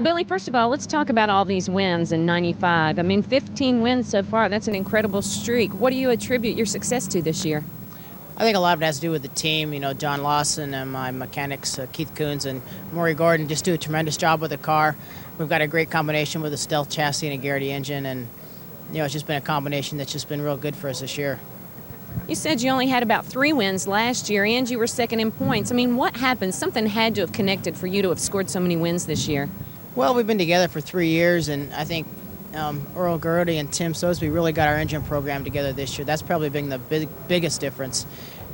Well, Billy, first of all, let's talk about all these wins in 95. I mean, 15 wins so far. That's an incredible streak. What do you attribute your success to this year? I think a lot of it has to do with the team. You know, John Lawson and my mechanics, Keith Coons and Maury Gordon, just do a tremendous job with the car. We've got a great combination with a Stealth chassis and a Garrity engine, and you know, it's just been a combination that's just been real good for us this year. You said you only had about 3 wins last year, and you were second in points. I mean, what happened? Something had to have connected for you to have scored so many wins this year. Well, we've been together for 3 years, and I think Earl Garrity and Tim Sosby really got our engine program together this year. That's probably been the biggest difference.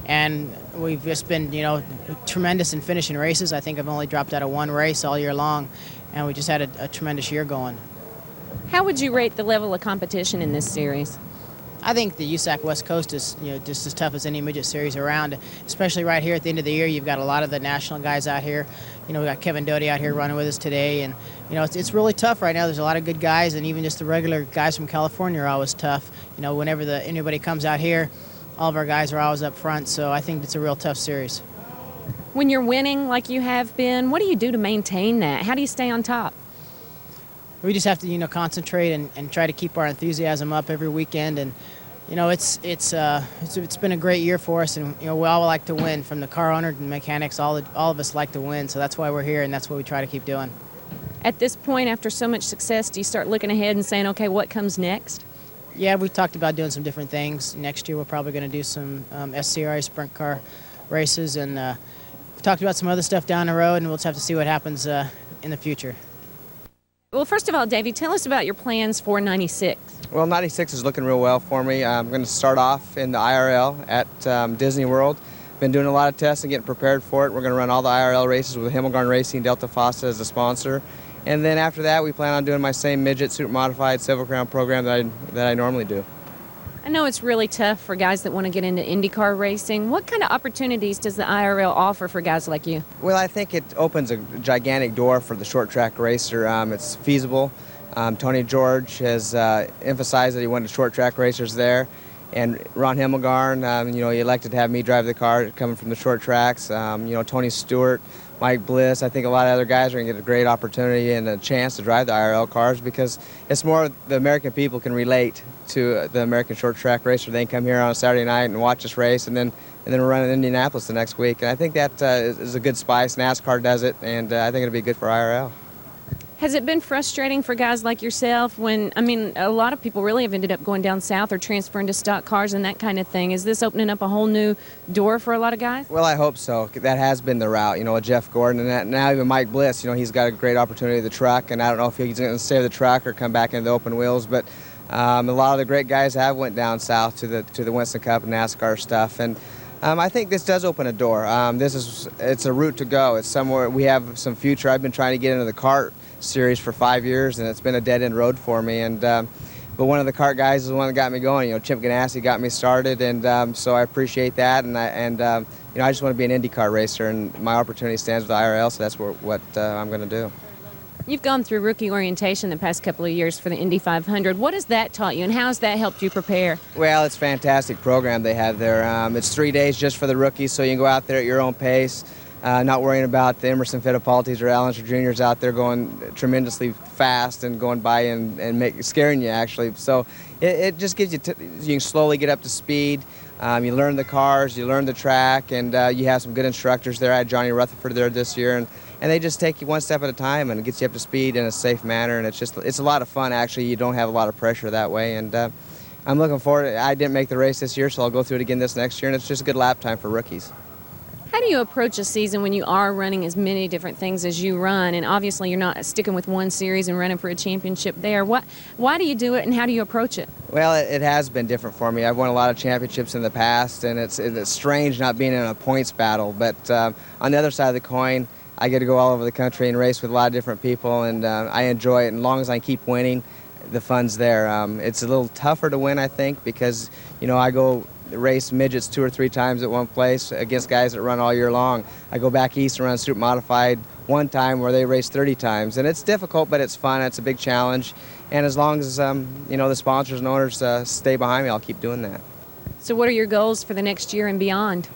And we've just been, you know, tremendous in finishing races. I think I've only dropped out of 1 race all year long, and we just had a tremendous year going. How would you rate the level of competition in this series? I think the USAC West Coast is, you know, just as tough as any midget series around, especially right here at the end of the year. You've got a lot of the national guys out here. You know, we got Kevin Doty out here running with us today, and you know, it's really tough right now. There's a lot of good guys, and even just the regular guys from California are always tough. You know, whenever anybody comes out here, all of our guys are always up front, so I think it's a real tough series. When you're winning like you have been, what do you do to maintain that? How do you stay on top? We just have to, you know, concentrate and try to keep our enthusiasm up every weekend. And you know, it's been a great year for us, and you know, we all like to win. From the car owner to the mechanics, all of us like to win. So that's why we're here, and that's what we try to keep doing. At this point, after so much success, do you start looking ahead and saying, okay, what comes next? Yeah, we talked about doing some different things. Next year, we're probably going to do some SCRA sprint car races, and we talked about some other stuff down the road, and we'll just have to see what happens in the future. Well, first of all, Davey, tell us about your plans for 96. Well, 96 is looking real well for me. I'm going to start off in the IRL at Disney World. Been doing a lot of tests and getting prepared for it. We're going to run all the IRL races with Himmelgarn Racing, Delta Fossa as a sponsor. And then after that, we plan on doing my same midget Supermodified Silver Crown program that I normally do. I know it's really tough for guys that want to get into IndyCar racing. What kind of opportunities does the IRL offer for guys like you? Well, I think it opens a gigantic door for the short track racer. It's feasible. Tony George has emphasized that he wanted short track racers there. And Ron Himmelgarn, you know, he elected to have me drive the car coming from the short tracks. You know, Tony Stewart, Mike Bliss, I think a lot of other guys are going to get a great opportunity and a chance to drive the IRL cars because it's more the American people can relate to the American short track racer. They can come here on a Saturday night and watch us race, and then we're running in Indianapolis the next week. And I think that is a good spice. NASCAR does it, and I think it'll be good for IRL. Has it been frustrating for guys like yourself when, I mean, a lot of people really have ended up going down south or transferring to stock cars and that kind of thing. Is this opening up a whole new door for a lot of guys? Well, I hope so. That has been the route, you know, with Jeff Gordon and now even Mike Bliss. You know, he's got a great opportunity with the truck, and I don't know if he's going to stay with the truck or come back into the open wheels, but a lot of the great guys have went down south to the Winston Cup and NASCAR stuff, and I think this does open a door. It's a route to go. It's somewhere we have some future. I've been trying to get into the kart series for 5 years, and it's been a dead-end road for me. And but one of the kart guys is the one that got me going. You know, Chip Ganassi got me started, and so I appreciate that. And you know, I just want to be an IndyCar racer, and my opportunity stands with the IRL, so that's what I'm going to do. You've gone through rookie orientation the past couple of years for the Indy 500. What has that taught you, and how has that helped you prepare? Well, it's a fantastic program they have there. It's 3 days just for the rookies, so you can go out there at your own pace. Not worrying about the Emerson Fittipaldis or Allenser Juniors out there going tremendously fast and going by and scaring you, actually. So it just gives you, you can slowly get up to speed. You learn the cars, you learn the track, and you have some good instructors there. I had Johnny Rutherford there this year, and they just take you one step at a time and it gets you up to speed in a safe manner, and it's a lot of fun, actually. You don't have a lot of pressure that way, and I'm looking forward. I didn't make the race this year, so I'll go through it again this next year, and it's just a good lap time for rookies. How do you approach a season when you are running as many different things as you run, and obviously you're not sticking with one series and running for a championship there? Why do you do it, and how do you approach it? Well, it has been different for me. I've won a lot of championships in the past, and it's strange not being in a points battle. But on the other side of the coin, I get to go all over the country and race with a lot of different people, and I enjoy it. And as long as I keep winning, the fun's there. It's a little tougher to win, I think, because, you know, I go race midgets 2 or 3 times at one place against guys that run all year long. I go back east and run Supermodified one time where they race 30 times, and it's difficult, but it's fun. It's a big challenge, and as long as you know, the sponsors and owners stay behind me, I'll keep doing that. So what are your goals for the next year and beyond?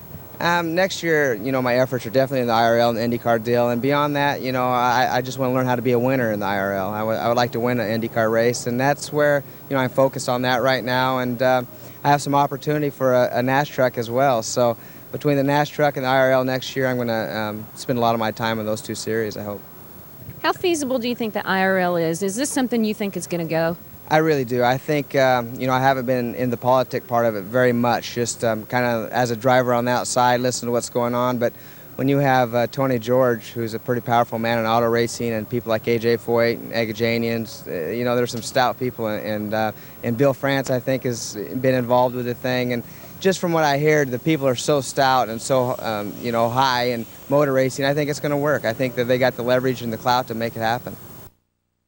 Next year, my efforts are definitely in the IRL and the IndyCar deal, and beyond that, I just want to learn how to be a winner in the IRL. I would like to win an IndyCar race, and that's where, I'm focused on that right now, and I have some opportunity for a NASH truck as well. So between the NASH truck and the IRL next year, I'm going to spend a lot of my time in those two series, I hope. How feasible do you think the IRL is? Is this something you think is going to go? I really do. I think, I haven't been in the politic part of it very much, just kind of as a driver on the outside, listen to what's going on. But when you have Tony George, who's a pretty powerful man in auto racing, and people like A.J. Foyt and Agajanians, there's some stout people. And Bill France, I think, has been involved with the thing. And just from what I hear, the people are so stout and so, high in motor racing, I think it's going to work. I think that they got the leverage and the clout to make it happen.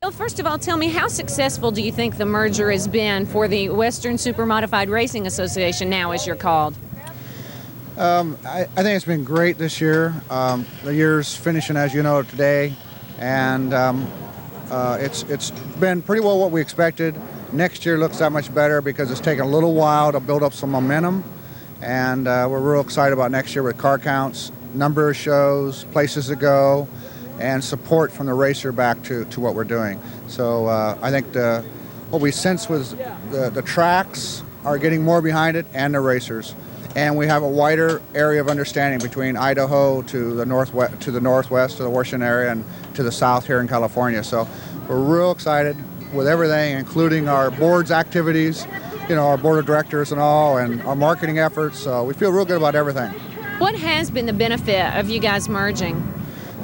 Well, first of all, tell me, how successful do you think the merger has been for the Western Supermodified Racing Association, now as you're called? I think it's been great this year. The year's finishing, as you know, today, and it's been pretty well what we expected. Next year looks that much better because it's taken a little while to build up some momentum, and we're real excited about next year with car counts, number of shows, places to go, and support from the racer back to what we're doing. So I think what we sense was the tracks are getting more behind it and the racers. And we have a wider area of understanding between Idaho to the northwest, to the Washington area, and to the south here in California. So we're real excited with everything, including our board's activities, our board of directors and all, and our marketing efforts. So we feel real good about everything. What has been the benefit of you guys merging?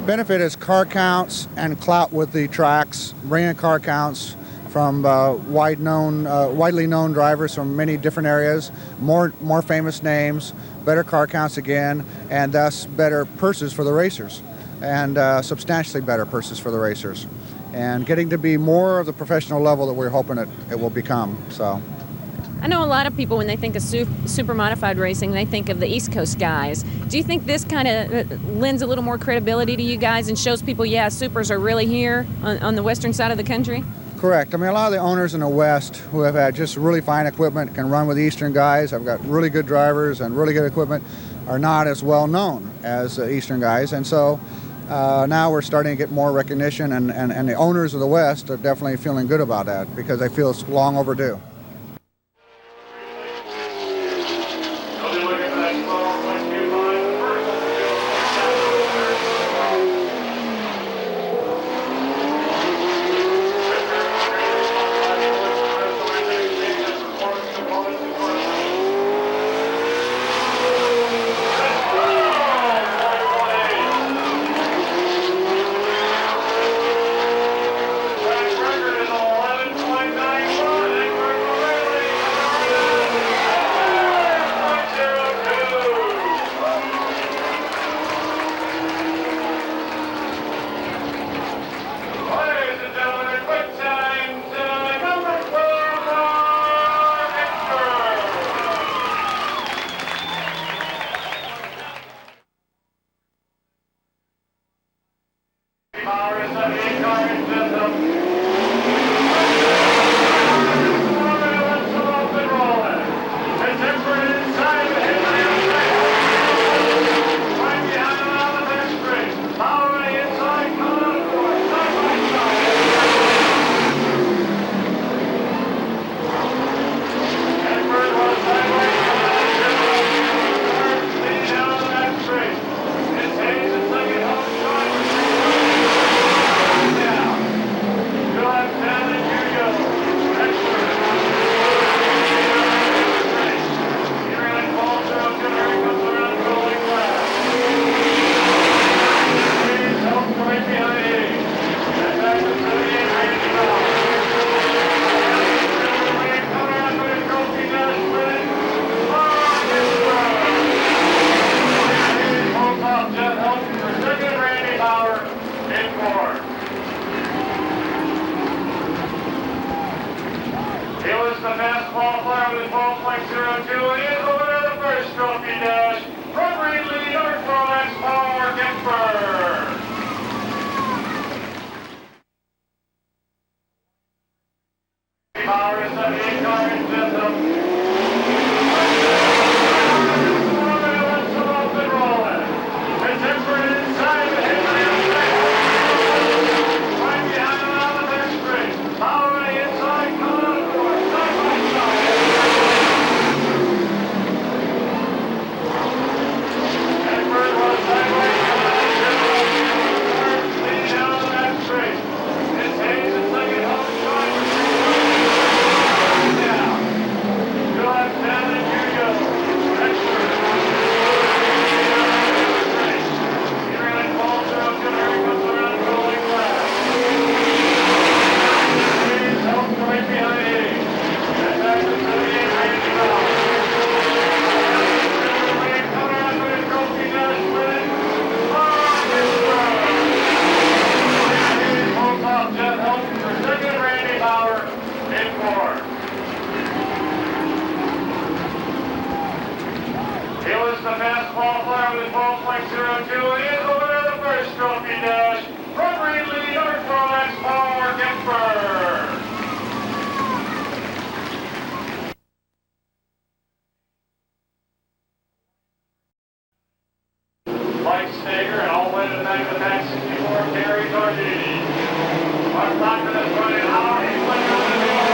Benefit is car counts and clout with the tracks, bringing car counts from widely known drivers from many different areas, more famous names, better car counts again, and thus better purses for the racers, and substantially better purses for the racers, and getting to be more of the professional level that we're hoping it will become. So. I know a lot of people, when they think of super modified racing, they think of the East Coast guys. Do you think this kind of lends a little more credibility to you guys and shows people, yeah, supers are really here on the western side of the country? Correct. I mean, a lot of the owners in the West who have had just really fine equipment, can run with Eastern guys, have got really good drivers and really good equipment, are not as well known as Eastern guys. And so now we're starting to get more recognition, and the owners of the West are definitely feeling good about that because they feel it's long overdue. The fast qualifier with 12.02 is the winner of the first trophy dash from Reedley, North Carolina's Power Ginsburg. Power is the 8-car in system. is the winner of the first trophy dash. Referee lead, North Carolina's Paul Ginsburg. Mike Stager and all the way to the back of the pack, 64, Gary Gardini. Mark Lockman is running hard. He's playing on the field.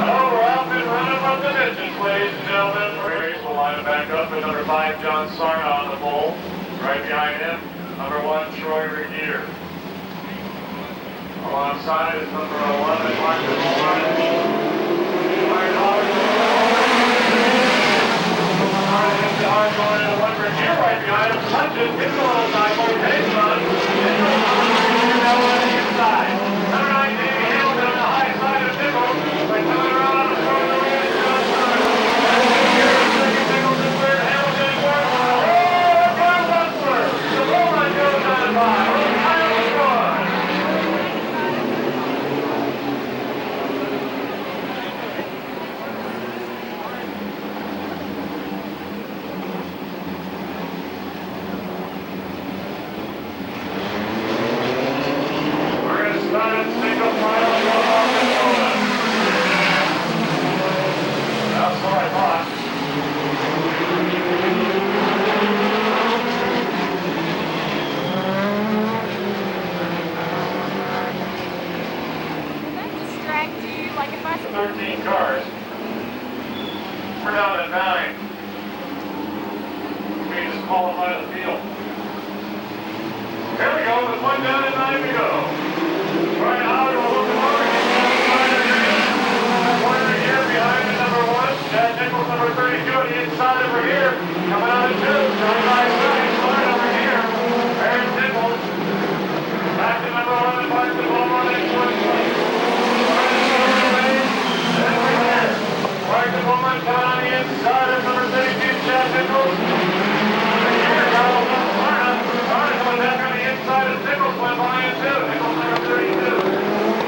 Oh, we're out and running from the Midgets, ladies and gentlemen. Race will line it back up with number 5, John Sarna on the pole. Right behind him, number 1, Troy Regier. Alongside is number 11, Marcus going to one Regier right behind him. Punches, gets a little side, takes on. Now on the inside. Number 9, Davey Hamilton on the high side of Nichols. By coming around on the front of the lead, John Sarna. Second, Nichols in third, Hamilton in fourth. Oh, Brian Westler. The roll line goes on and by. Ohio score. Single file off the shoulder. That's what I thought. Does that distract you? Like if I 13 cars. We're down at 9. We disqualify the field. Here we go with 1 down and 9 to go. Right out, we'll look over. One here behind the number 1. Chad Nichols, number 32, on the inside over here. Coming out of 2. Side by side. Start over here. Aaron Nichols. Back to number 11. Mark the ball on in 20. Mark the ball coming on the inside of number 32, Chad Nichols. Here, Donald Sarna. Sarna coming back on the inside of Nichols. Went by in 2. Nichols number 32.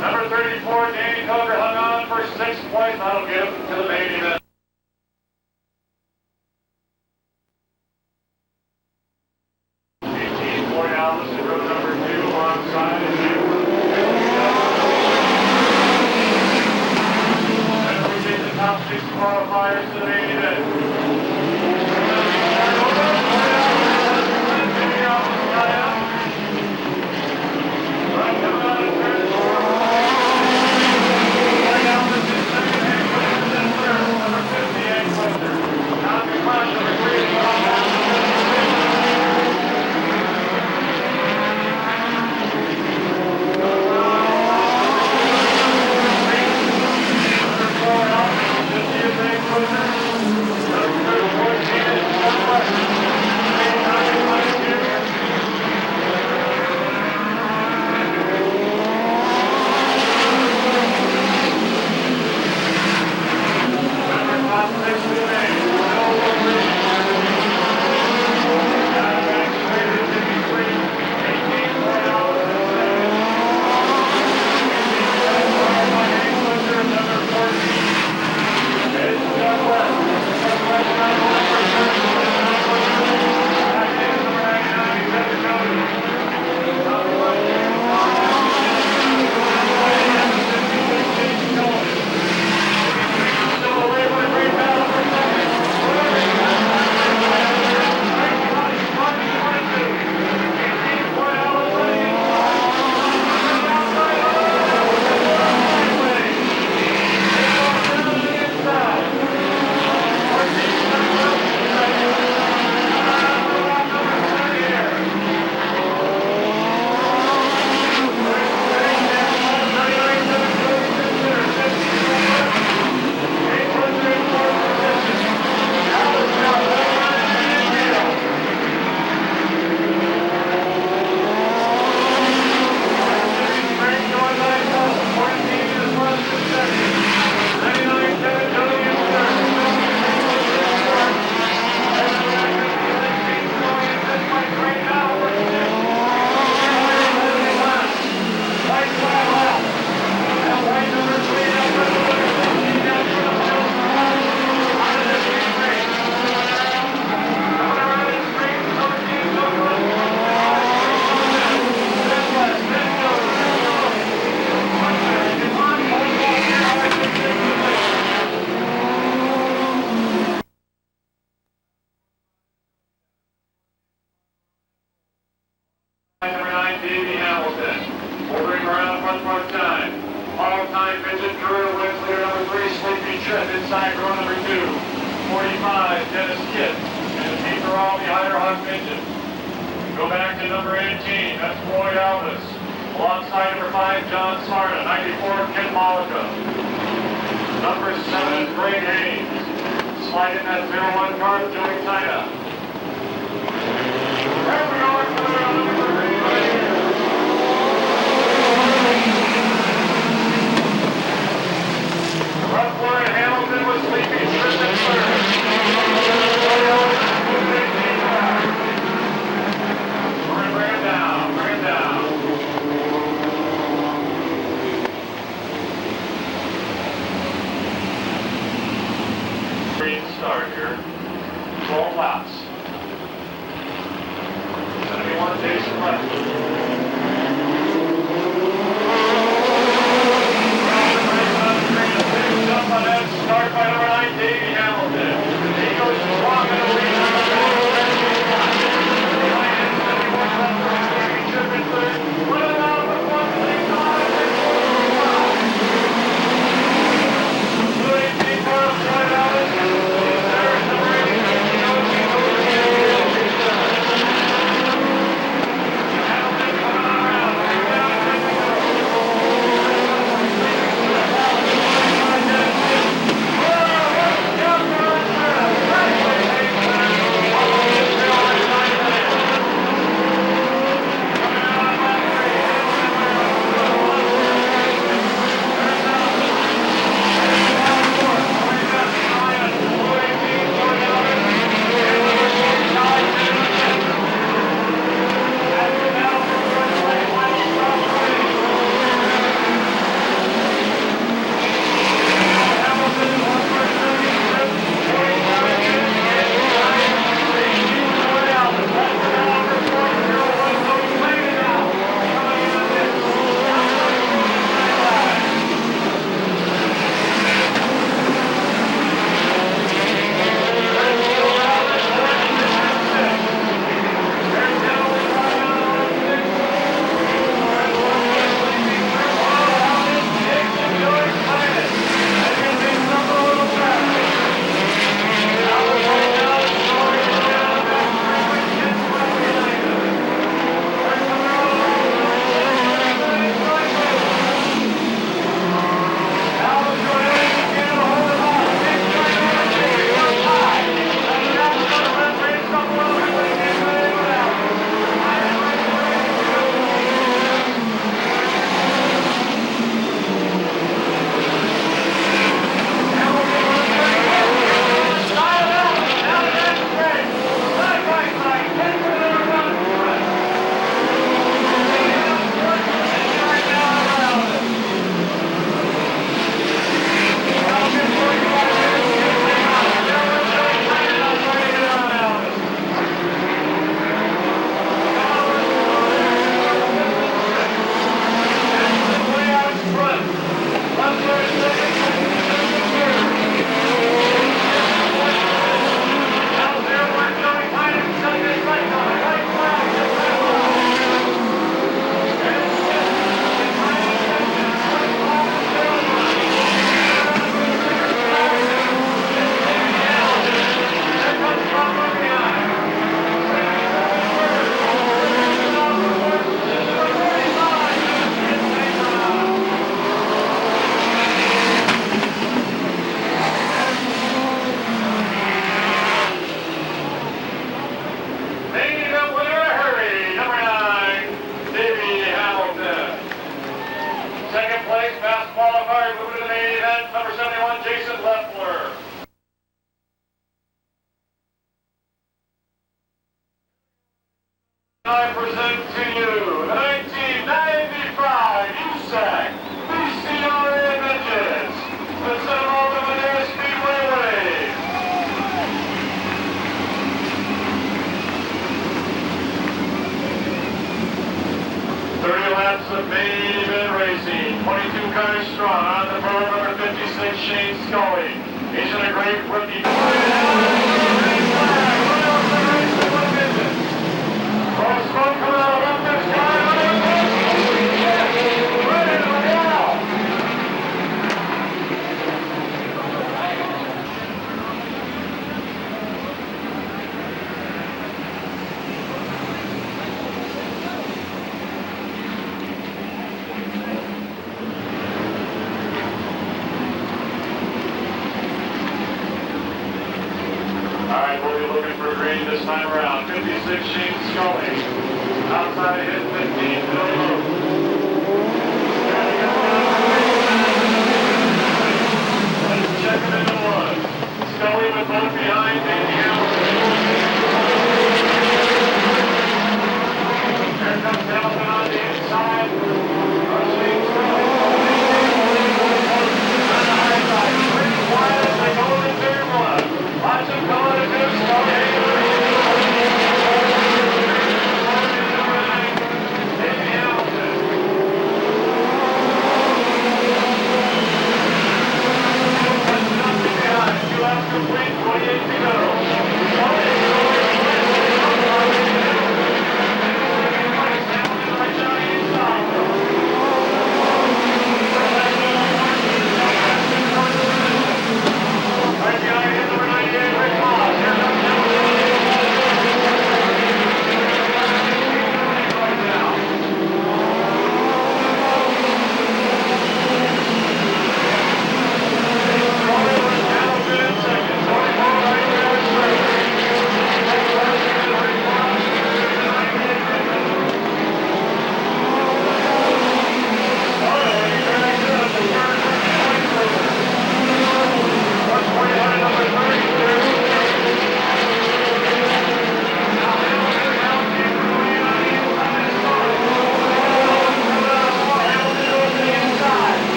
Number 34, Danny Coker hung on for 6 points. That'll get him to the main event. Alice in row number 2 alongside of you. And we take the top 6 qualifiers to the main event. All-time midget career wins leader number 3, Sleepy Trip, inside row number 2. 45, Dennis Kitt, and the team are all the higher hug midget. Go back to number 18, that's Floyd Alvis. Alongside number 5, John Sarna, 94, Ken Malika. Number 7, Greg Haynes. Slide in that 01 car, Joey China. There we go, number 3 right here. Front Florida Hamilton was Sleepy Trip in third. We're going to bring it down, bring it down. Start by number 9, Davey Hamilton. He goes strong in the lead. Number 9, running out with 135. Blue 18 miles right out. He's there in number 18. Hamilton coming around. I present to you the 1995 USAC BCRA Midgets, the Son of the Madera Speedway race. Laps of main event racing, 22 cars strong on the firm, number 56, Shane Scully. He's in a great rookie. Smoke coming out of this guy. Ready to go. All right, we'll be looking for green this time around. 56, Shane Scully. Outside hit 15, Bill Luke. Let's check it into one. Scully with both behind, Davey Hamilton. Here comes Hamilton on the inside. Shane Scully. On the high side. Pretty quiet as they go to turn one. Watch him going to Scully.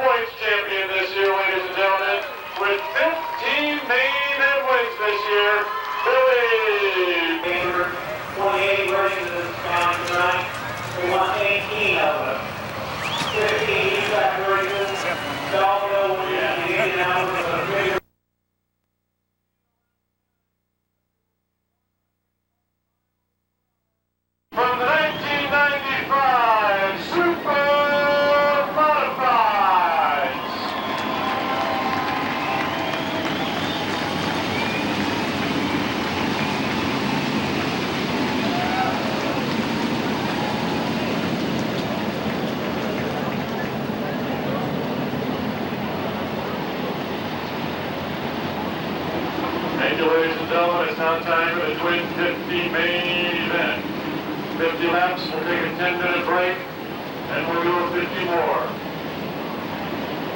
Points champion this year, ladies and gentlemen, with 15 main wins this year, Billy. 28 races down tonight. We won 18 of them. 15 USAC races. Dalville wins the 8 hours of the bigger. From the 1995 Super Modifieds. Thank you, ladies and gentlemen. It's now time for the Twin 50 main event. 50 laps, we'll take a 10-minute break, and we'll do 50 more.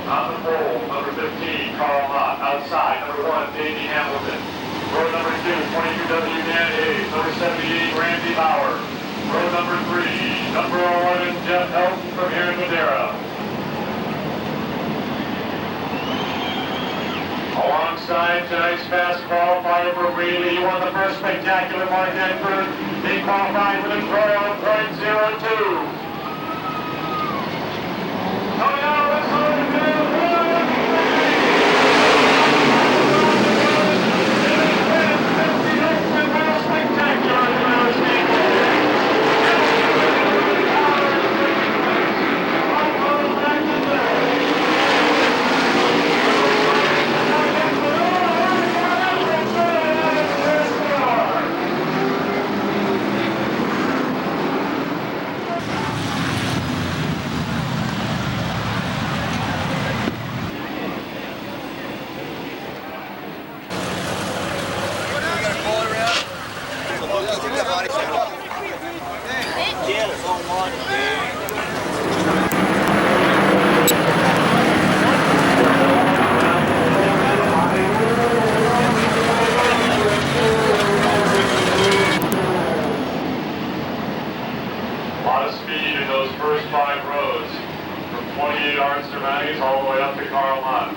On the pole, number 15, Carl Mott. Outside, number 1, Davey Hamilton. Row number 2, 22W Dan Hayes. Number 78, Randy Bauer. Row number 3, number 11, Jeff Helton from here in Madera. Alongside tonight's fast qualifier for Wheelie, won the first spectacular Mark Edford. He qualified with a 12.02. Coming out of the first 5 rows, from 28 Arts to Maggie's all the way up to Carl Mott.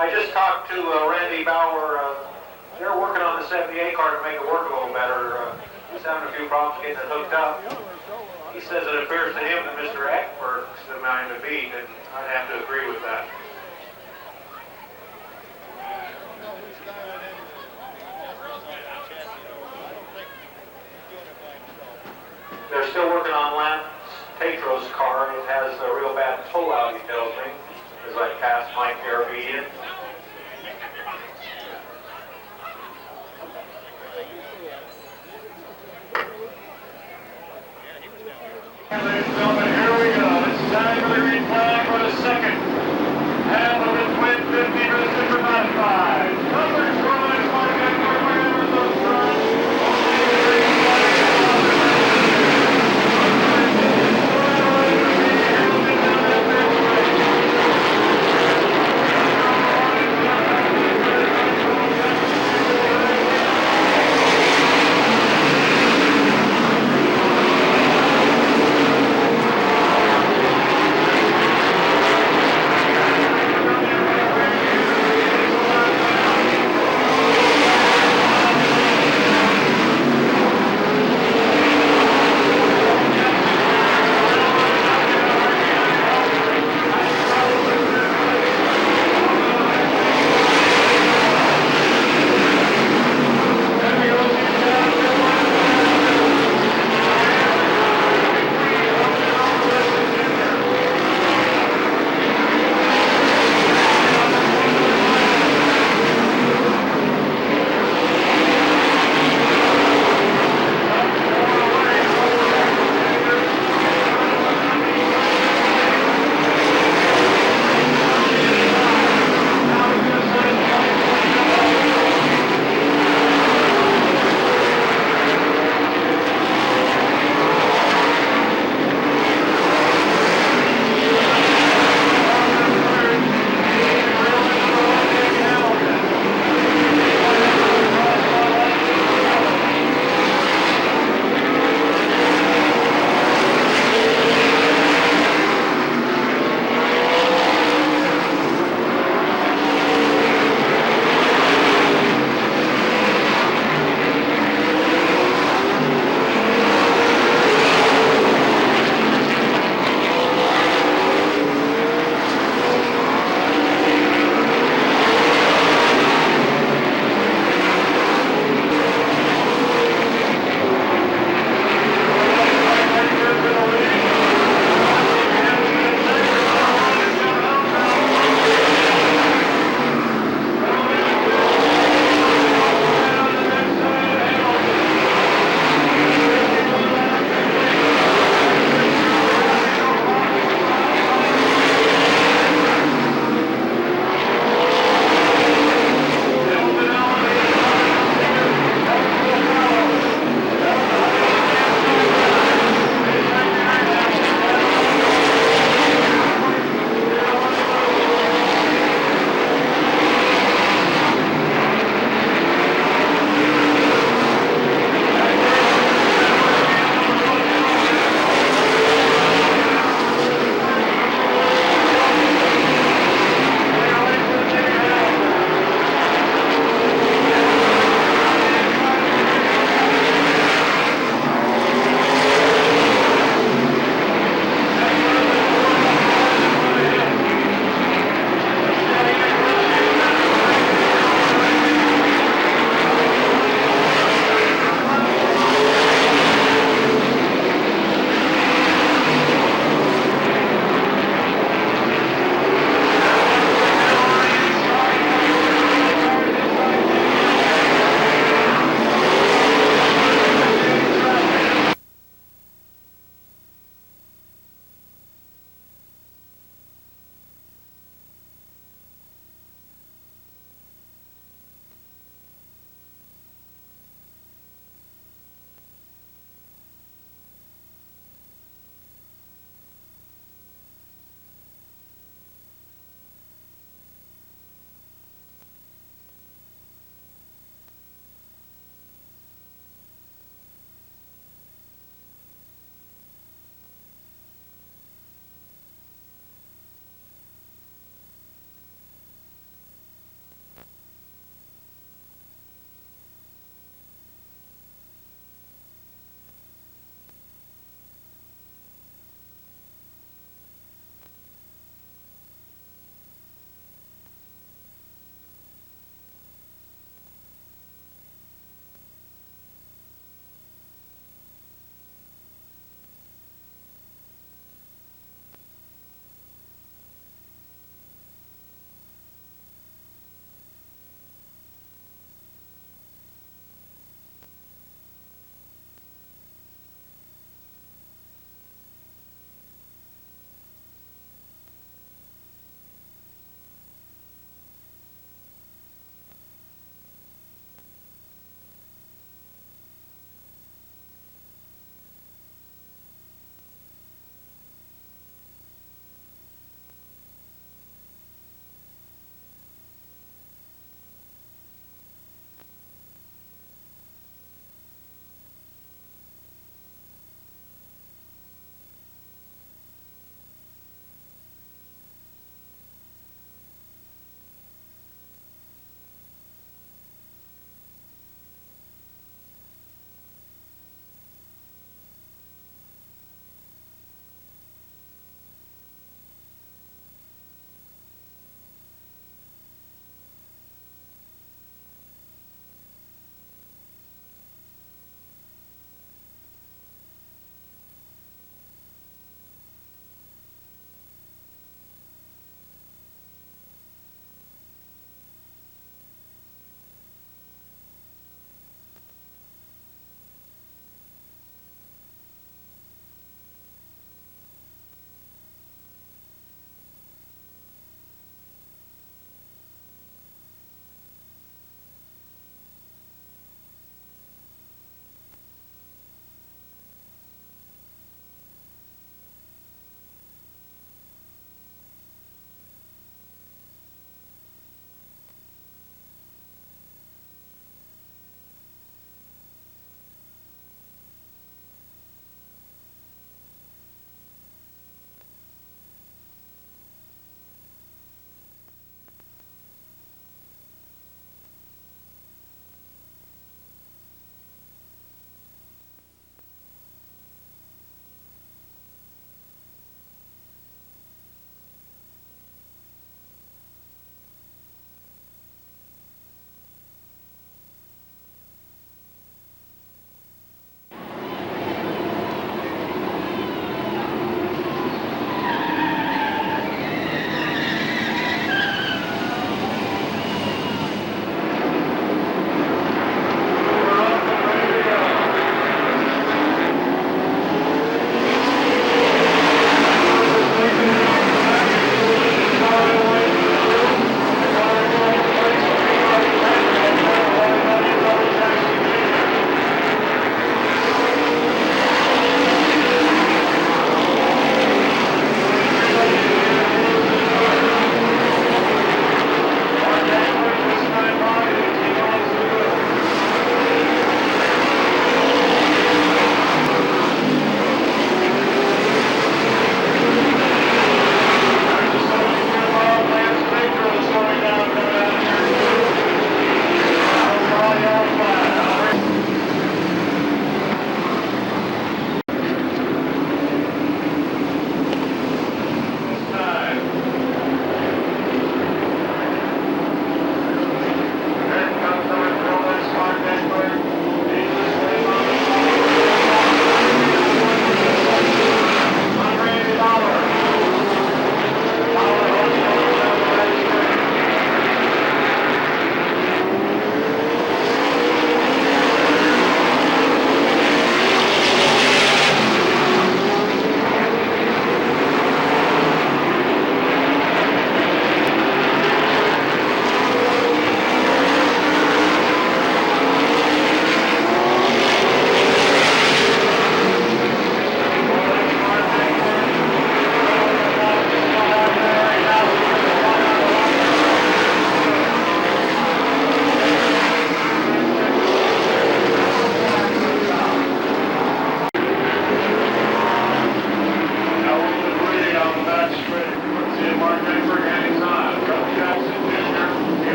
I just talked to Randy Bauer. They're working on the 78 car to make it work a little better. He's having a few problems getting it hooked up. He says it appears to him that Mr. Eckberg's the man to beat, and I'd have to agree with that. They're still working on Lance Tatro's car. It has a real bad tow out, he tells me, as I pass Mike Garabedian. Ladies and gentlemen, here we go. It's time for the green flag for the second half of the Twin 50 for the Supermodifieds. Numbers going, Mark Eckberg, Emerson Strong.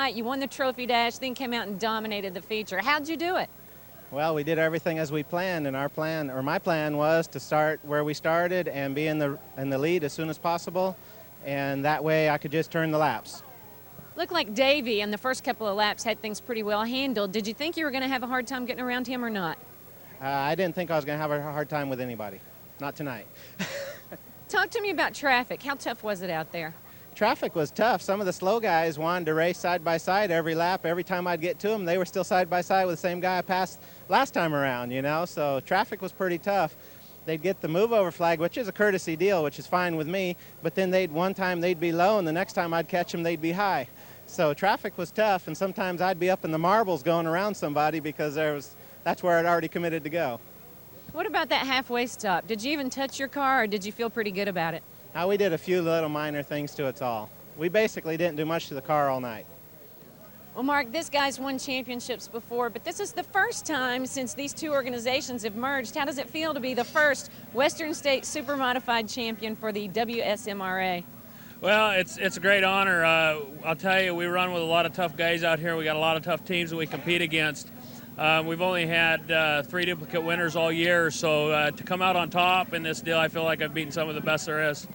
night, you won the trophy dash, then came out and dominated the feature. How'd you do it? Well, we did everything as we planned, and my plan was to start where we started and be in the lead as soon as possible, and that way I could just turn the laps. Looked like Davey in the first couple of laps had things pretty well handled. Did you think you were going to have a hard time getting around him or not? I didn't think I was going to have a hard time with anybody. Not tonight. Talk to me about traffic. How tough was it out there? Traffic was tough. Some of the slow guys wanted to race side by side every lap. Every time I'd get to them, they were still side by side with the same guy I passed last time around, you know, so traffic was pretty tough. They'd get the move over flag, which is a courtesy deal, which is fine with me, but then one time they'd be low, and the next time I'd catch them, they'd be high. So traffic was tough, and sometimes I'd be up in the marbles going around somebody because that's where I'd already committed to go. What about that halfway stop? Did you even touch your car, or did you feel pretty good about it? We did a few little minor things to it all. We basically didn't do much to the car all night. Well, Mark, this guy's won championships before, but this is the first time since these two organizations have merged. How does it feel to be the first Western State Supermodified champion for the WSMRA? Well, it's a great honor. I'll tell you, we run with a lot of tough guys out here. We got a lot of tough teams that we compete against. We've only had 3 duplicate winners all year, so to come out on top in this deal, I feel like I've beaten some of the best there is.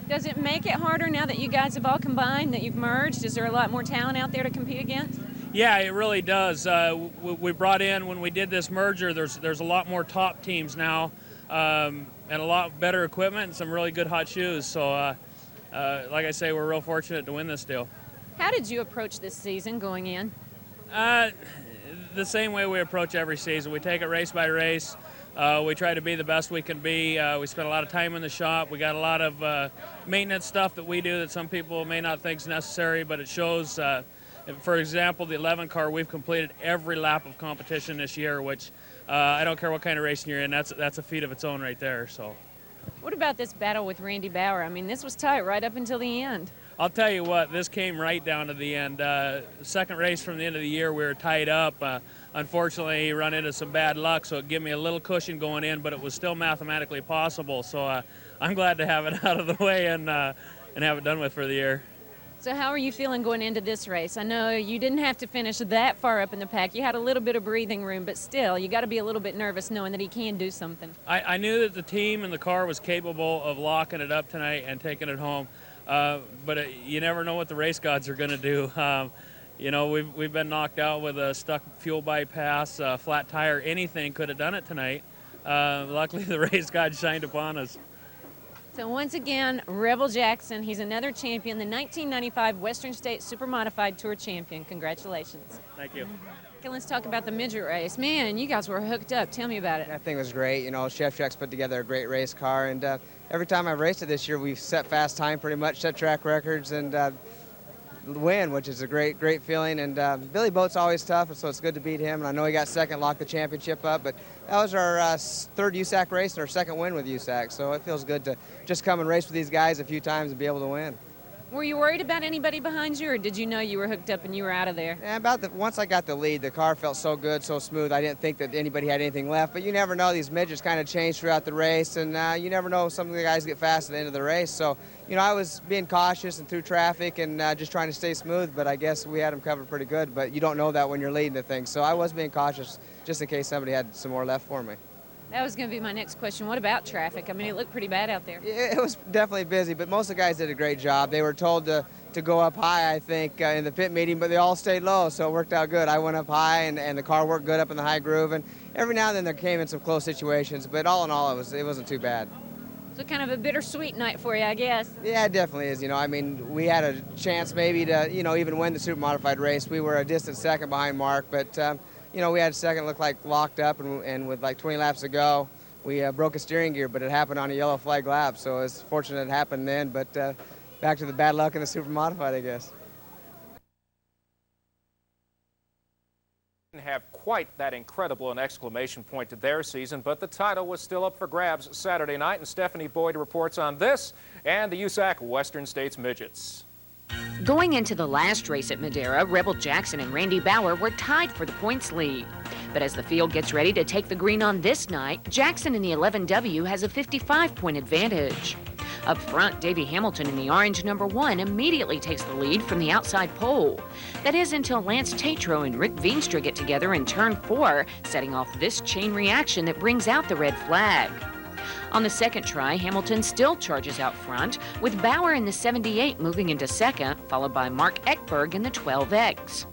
Does it make it harder now that you guys have all combined, that you've merged? Is there a lot more talent out there to compete against? Yeah, it really does. We brought in, when we did this merger, there's a lot more top teams now, and a lot better equipment and some really good hot shoes. So, like I say, we're real fortunate to win this deal. How did you approach this season going in? The same way we approach every season. We take it race by race. We try to be the best we can be. We spend a lot of time in the shop. We got a lot of maintenance stuff that we do that some people may not think is necessary, but it shows. For example, the 11 car, we've completed every lap of competition this year, which I don't care what kind of racing you're in, that's a feat of its own right there. So, what about this battle with Randy Bauer? I mean, this was tight right up until the end. I'll tell you what, this came right down to the end. Second race from the end of the year, we were tied up. Unfortunately, he ran into some bad luck, so it gave me a little cushion going in, but it was still mathematically possible. So I'm glad to have it out of the way and have it done with for the year. So how are you feeling going into this race? I know you didn't have to finish that far up in the pack. You had a little bit of breathing room, but still, you got to be a little bit nervous knowing that he can do something. I knew that the team and the car was capable of locking it up tonight and taking it home. But you never know what the race gods are going to do. You know, we've been knocked out with a stuck fuel bypass, flat tire, anything could have done it tonight. Luckily, the race god shined upon us. So once again, Rebel Jackson, he's another champion, the 1995 Western State Supermodified Tour champion. Congratulations. Thank you. Okay, let's talk about the midget race. Man, you guys were hooked up. Tell me about it. That thing was great. You know, Chef Jack's put together a great race car, and every time I've raced it this year, we've set fast time pretty much, set track records, and win, which is a great feeling. And Billy Boat's always tough, so it's good to beat him. And I know he got second, locked the championship up, but that was our third USAC race and our second win with USAC. So it feels good to just come and race with these guys a few times and be able to win. Were you worried about anybody behind you, or did you know you were hooked up and you were out of there? Yeah, once I got the lead, the car felt so good, so smooth. I didn't think that anybody had anything left. But you never know; these midgets kind of change throughout the race, and you never know. Some of the guys get fast at the end of the race. So, you know, I was being cautious and through traffic and just trying to stay smooth. But I guess we had them covered pretty good. But you don't know that when you're leading the thing. So I was being cautious just in case somebody had some more left for me. That was going to be my next question. What about traffic? I mean, it looked pretty bad out there. It was definitely busy, but most of the guys did a great job. They were told to go up high, I think, in the pit meeting, but they all stayed low, so it worked out good. I went up high, and the car worked good up in the high groove, and every now and then there came in some close situations, but all in all, it wasn't too bad. So kind of a bittersweet night for you, I guess. Yeah, it definitely is. You know, I mean, we had a chance maybe to, you know, even win the Supermodified race. We were a distant second behind Mark, but, you know, we had a second look like locked up, and with like 20 laps to go, we broke a steering gear, but it happened on a yellow flag lap, so it's fortunate it happened then, but back to the bad luck in the Supermodified, I guess. Didn't have quite that incredible an exclamation point to their season, but the title was still up for grabs Saturday night, and Stephanie Boyd reports on this and the USAC Western States Midgets. Going into the last race at Madera, Rebel Jackson and Randy Bauer were tied for the points lead. But as the field gets ready to take the green on this night, Jackson in the 11W has a 55-point advantage. Up front, Davey Hamilton in the orange #1 immediately takes the lead from the outside pole. That is until Lance Tatro and Rick Veenstra get together in turn 4, setting off this chain reaction that brings out the red flag. On the second try, Hamilton still charges out front, with Bauer in the 78 moving into second, followed by Mark Ekberg in the 12X.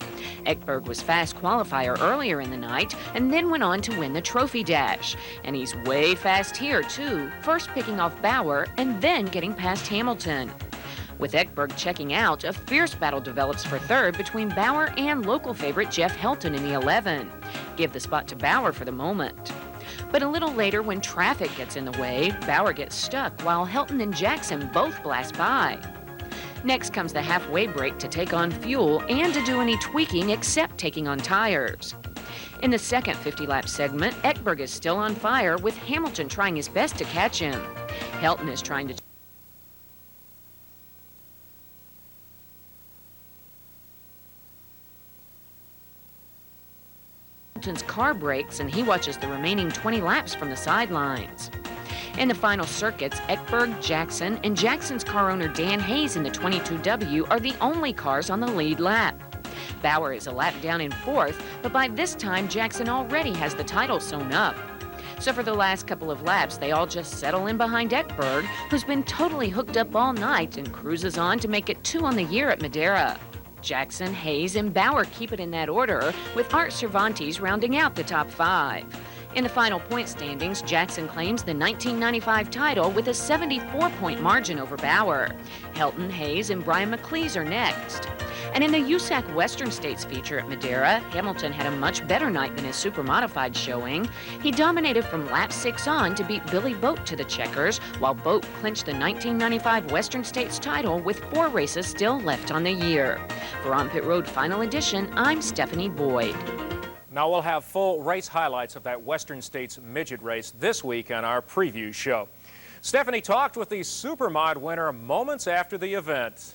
Ekberg was fast qualifier earlier in the night and then went on to win the trophy dash. And he's way fast here, too, first picking off Bauer and then getting past Hamilton. With Ekberg checking out, a fierce battle develops for third between Bauer and local favorite Jeff Helton in the 11. Give the spot to Bauer for the moment. But a little later, when traffic gets in the way, Bauer gets stuck while Helton and Jackson both blast by. Next comes the halfway break to take on fuel and to do any tweaking except taking on tires. In the second 50-lap segment, Ekberg is still on fire, with Hamilton trying his best to catch him. Helton is trying to Hamilton's car breaks, and he watches the remaining 20 laps from the sidelines. In the final circuits, Ekberg, Jackson, and Jackson's car owner Dan Hayes in the 22W are the only cars on the lead lap. Bauer is a lap down in fourth, but by this time, Jackson already has the title sewn up. So for the last couple of laps, they all just settle in behind Ekberg, who's been totally hooked up all night and cruises on to make it 2 on the year at Madera. Jackson, Hayes, and Bauer keep it in that order, with Art Cervantes rounding out the top 5. In the final point standings, Jackson claims the 1995 title with a 74-point margin over Bauer. Helton, Hayes, and Brian McLeese are next. And in the USAC Western States feature at Madera, Hamilton had a much better night than his Supermodified showing. He dominated from lap 6 on to beat Billy Boat to the checkers, while Boat clinched the 1995 Western States title with 4 races still left on the year. For On Pit Road Final Edition, I'm Stephanie Boyd. Now we'll have full race highlights of that Western States midget race this week on our preview show. Stephanie talked with the Supermod winner moments after the event.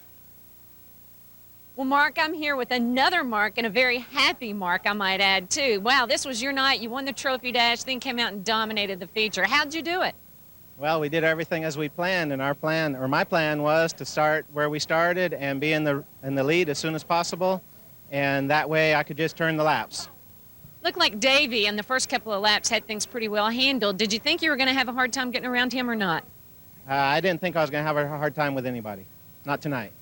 Well, Mark, I'm here with another Mark, and a very happy Mark, I might add, too. Wow, this was your night. You won the trophy dash, then came out and dominated the feature. How'd you do it? Well, we did everything as we planned, and my plan was to start where we started and be in the lead as soon as possible, and that way I could just turn the laps. Looked like Davey in the first couple of laps had things pretty well handled. Did you think you were going to have a hard time getting around him or not? I didn't think I was going to have a hard time with anybody. Not tonight.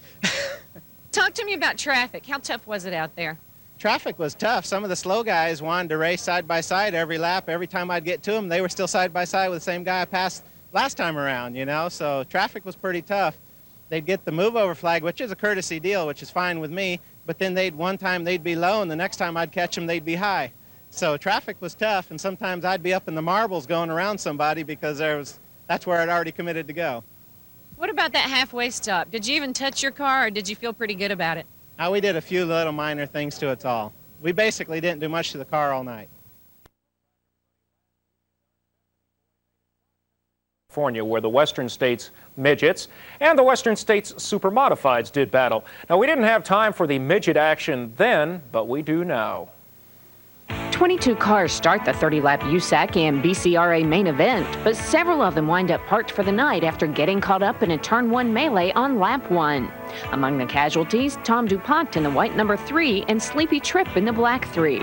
Talk to me about traffic. How tough was it out there? Traffic was tough. Some of the slow guys wanted to race side by side every lap. Every time I'd get to them, they were still side by side with the same guy I passed last time around, you know, so traffic was pretty tough. They'd get the move over flag, which is a courtesy deal, which is fine with me, but then one time they'd be low, and the next time I'd catch them, they'd be high. So traffic was tough, and sometimes I'd be up in the marbles going around somebody because that's where I'd already committed to go. What about that halfway stop? Did you even touch your car, or did you feel pretty good about it? We did a few little minor things to it all. We basically didn't do much to the car all night. California, where the Western States Midgets and the Western States Supermodifieds did battle. Now, we didn't have time for the midget action then, but we do now. 22 cars start the 30-lap USAC and BCRA main event, but several of them wind up parked for the night after getting caught up in a turn 1 melee on lap 1. Among the casualties, Tom DuPont in the white number 3 and Sleepy Trip in the black 3.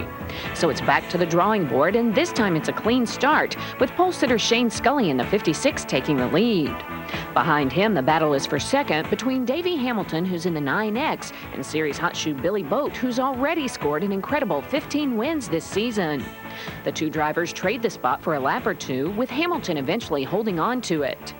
So it's back to the drawing board, and this time it's a clean start, with pole sitter Shane Scully in the 56 taking the lead. Behind him, the battle is for second between Davey Hamilton, who's in the 9X, and series hot shoe Billy Boat, who's already scored an incredible 15 wins this season. The two drivers trade the spot for a lap or two, with Hamilton eventually holding on to it.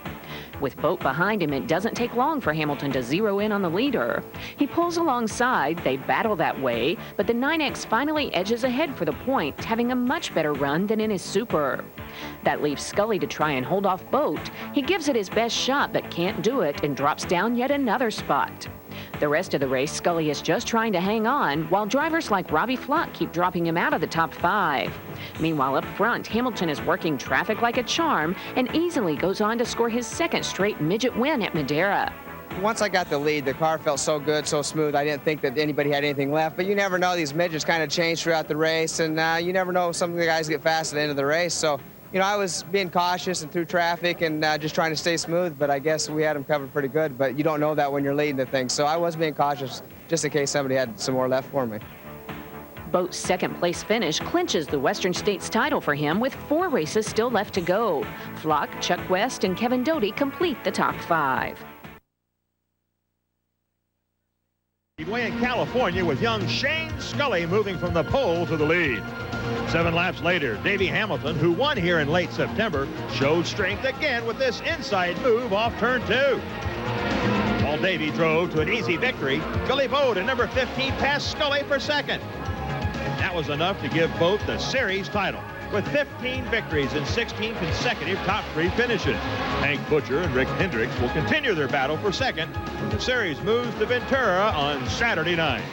With Boat behind him, it doesn't take long for Hamilton to zero in on the leader. He pulls alongside, they battle that way, but the 9X finally edges ahead for the point, having a much better run than in his Super. That leaves Scully to try and hold off Boat. He gives it his best shot, but can't do it and drops down yet another spot. The rest of the race, Scully is just trying to hang on, while drivers like Robbie Flock keep dropping him out of the top 5. Meanwhile, up front, Hamilton is working traffic like a charm and easily goes on to score his second straight midget win at Madera. Once I got the lead, the car felt so good, so smooth, I didn't think that anybody had anything left. But you never know, these midgets kind of change throughout the race, and you never know, some of the guys get fast at the end of the race. So you know, I was being cautious and through traffic and just trying to stay smooth, but I guess we had him covered pretty good. But you don't know that when you're leading the thing. So I was being cautious just in case somebody had some more left for me. Boat's second-place finish clinches the Western States title for him with 4 races still left to go. Flock, Chuck West, and Kevin Doty complete the top 5. Speedway in California with young Shane Scully moving from the pole to the lead. 7 laps later, Davey Hamilton, who won here in late September, showed strength again with this inside move off turn 2. While Davey drove to an easy victory, Billy Bode in number 15 passed Scully for second. That was enough to give Bode the series title with 15 victories and 16 consecutive top 3 finishes. Hank Butcher and Rick Hendricks will continue their battle for second when the series moves to Ventura on Saturday night.